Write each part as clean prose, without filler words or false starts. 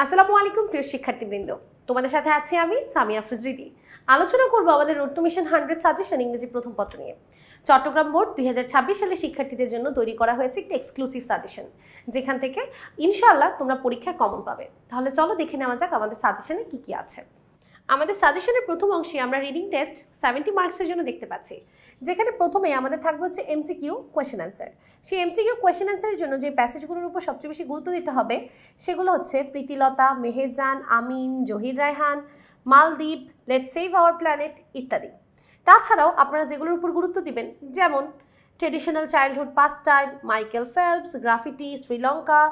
আসসালামু আলাইকুম প্রিয় শিক্ষার্থীবৃন্দ, তোমাদের সাথে আছি আমি সামিয়া ফজরিদি। আলোচনা করব আমাদের রোড টু মিশন 100 সাজেশন ইংরেজি প্রথম পত্র নিয়ে। চট্টগ্রাম বোর্ড 2026 সালে শিক্ষার্থীদের জন্য তৈরি করা হয়েছে একটি এক্সক্লুসিভ সাজেশন, যেখান থেকে ইনশাআল্লাহ তোমরা পরীক্ষায় কমন পাবে। তাহলে চলো দেখে নেওয়া যাক আমাদের সাজেশনে কি কি আছে। আমাদের সাজেশনের প্রথম অংশে আমরা রিডিং টেস্ট 70 মার্কসের জন্য দেখতে পাচ্ছি, যেখানে প্রথমে আমাদের থাকবে হচ্ছে এমসিকিউ কোয়েশ্চেন অ্যান্সার। সেই এমসিকিউ কোয়েশ্চেন অ্যান্সারের জন্য যে প্যাসেজগুলোর উপর সবচেয়ে বেশি গুরুত্ব দিতে হবে সেগুলো হচ্ছে প্রীতিলতা, মেহেরজান, আমিন, জহির রায়হান, মালদ্বীপ, লেটস সেভ আওয়ার প্ল্যানেট ইত্যাদি। তাছাড়াও আপনারা যেগুলোর উপর গুরুত্ব দিবেন, যেমন traditional childhood pastime, Michael Phelps, graffiti, Sri Lanka,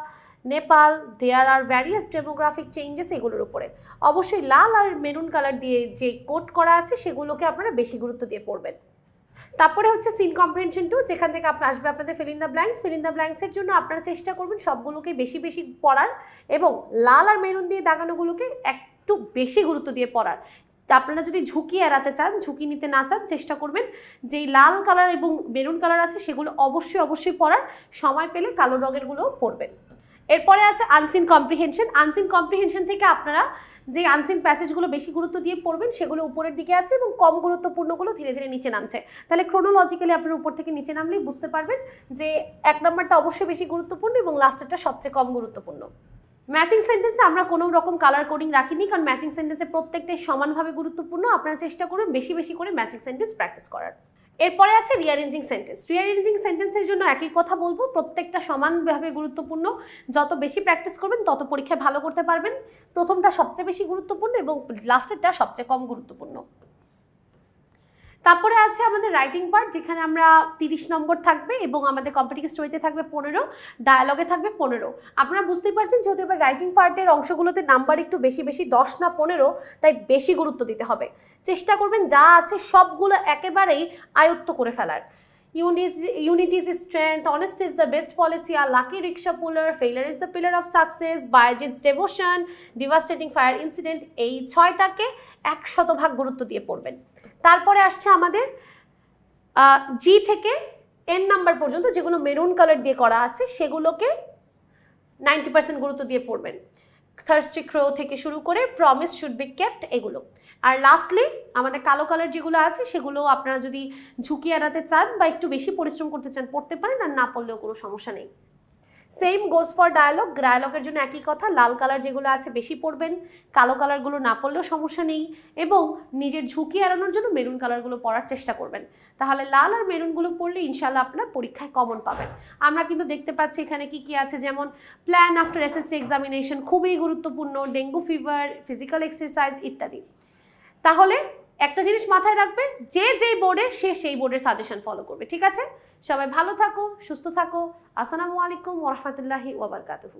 Nepal, there are various demographic changes, এগুলোর উপরে অবশ্যই লাল আর মেরুন কালার দিয়ে যে কোড করা আছে সেগুলোকে আপনারা বেশি গুরুত্ব দিয়ে পড়বেন। তারপরে হচ্ছে সিন কম্প্রিহেনশন 2, যেখান থেকে আসবে আপনাদের fill in the blanks. Fill in the ব্ল্যাঙ্কসের জন্য আপনারা চেষ্টা করবেন সবগুলোকে বেশি বেশি পড়ার এবং লাল আর মেরুন দিয়ে দাগানোগুলোকে একটু বেশি গুরুত্ব দিয়ে পড়ার। আপনারা যদি ঝুঁকি এড়াতে চান, ঝুঁকি নিতে না চান, চেষ্টা করবেন যেই লাল কালার এবং মেরুন কালার আছে সেগুলো অবশ্যই পড়ার, সময় পেলে কালো রঙেরগুলোও পড়বেন। এরপরে আছে আনসিন কম্প্রিহেনশন। আনসিন কম্প্রিহেনশন থেকে আপনারা যে আনসিন প্যাসেজগুলো বেশি গুরুত্ব দিয়ে পড়বেন সেগুলো উপরের দিকে আছে এবং কম গুরুত্বপূর্ণগুলো ধীরে ধীরে নিচে নামছে। তাহলে ক্রোনোলজিক্যালি আপনারা উপর থেকে নিচে নামলেই বুঝতে পারবেন যে 1 নম্বরটা অবশ্যই বেশি গুরুত্বপূর্ণ এবং লাস্টেরটা সবচেয়ে কম গুরুত্বপূর্ণ। ম্যাচিং সেন্টেন্সে আমরা কোনো রকম কালার কোডিং রাখিনি, কারণ ম্যাচিং সেন্টেন্সে প্রত্যেকটাই সমানভাবে গুরুত্বপূর্ণ। আপনারা চেষ্টা করুন বেশি বেশি করে ম্যাচিং সেন্টেন্স প্র্যাকটিস করার। এরপরে আছে রিঅ্যারেঞ্জিং সেন্টেন্স। রিঅ্যারেঞ্জিং সেন্টেন্সের জন্য একই কথা বলবো, প্রত্যেকটা সমানভাবে গুরুত্বপূর্ণ। যত বেশি প্র্যাকটিস করবেন তত পরীক্ষায় ভালো করতে পারবেন। প্রথমটা সবচেয়ে বেশি গুরুত্বপূর্ণ এবং লাস্টেরটা সবচেয়ে কম গুরুত্বপূর্ণ। তারপরে আছে আমাদের রাইটিং পার্ট, যেখানে আমরা 30 নম্বর থাকবে এবং আমাদের কম্পিটিটিভ স্টোরিতে থাকবে 15, ডায়ালগে থাকবে 15। আপনারা বুঝতেই পারছেন যেহেতু এবার রাইটিং পার্টের অংশগুলোতে নাম্বার একটু বেশি 10 না 15, তাই বেশি গুরুত্ব দিতে হবে। চেষ্টা করবেন যা আছে সবগুলো একেবারেই আয়ত্ত করে ফেলার। Unity is strength, honesty is the best policy, a lucky rickshaw puller, failure is the pillar of success, Bayezid's devotion, devastating fire incident, এই 6টাকে 100% গুরুত্ব দিয়ে পড়বেন। তারপরে আসছে আমাদের জি থেকে এন নাম্বার পর্যন্ত যেগুলো মেরুন কালার দিয়ে করা আছে সেগুলোকে 90% গুরুত্ব দিয়ে পড়বেন। থার্স্টি ক্রো থেকে শুরু করে প্রমিস শুড বি কেপ্ট, এগুলো। আর লাস্টলি আমাদের কালো কালার যেগুলো আছে সেগুলো আপনারা যদি ঝুঁকি এড়াতে চান বা একটু বেশি পরিশ্রম করতে চান পড়তে পারেন, আর না পড়লেও কোনো সমস্যা নেই। Same goes for dialogue. ডায়ালগের জন্য একই কথা, লাল কালার যেগুলো আছে বেশি পড়বেন, কালো কালারগুলো না পড়লেও সমস্যা নেই, এবং নিজের ঝুঁকি এড়ানোর জন্য মেরুন কালারগুলো পড়ার চেষ্টা করবেন। তাহলে লাল আর মেরুনগুলো পড়লে ইনশাল্লাহ আপনারা পরীক্ষায় কমন পাবেন। আমরা কিন্তু দেখতে পাচ্ছি এখানে কি কি আছে, যেমন প্ল্যান আফটার এসএসসি এক্সামিনেশন খুবই গুরুত্বপূর্ণ, ডেঙ্গু ফিভার, ফিজিক্যাল এক্সারসাইজ ইত্যাদি। তাহলে একটা জিনিস মাথায় রাখবে, যেই বোর্ডের সেই বোর্ডের সাজেশন ফলো করবে। ঠিক আছে, সবাই ভালো থাকো, সুস্থ থাকো। আসসালামু আলাইকুম ওয়া রাহমাতুল্লাহি ওয়া বারাকাতুহু।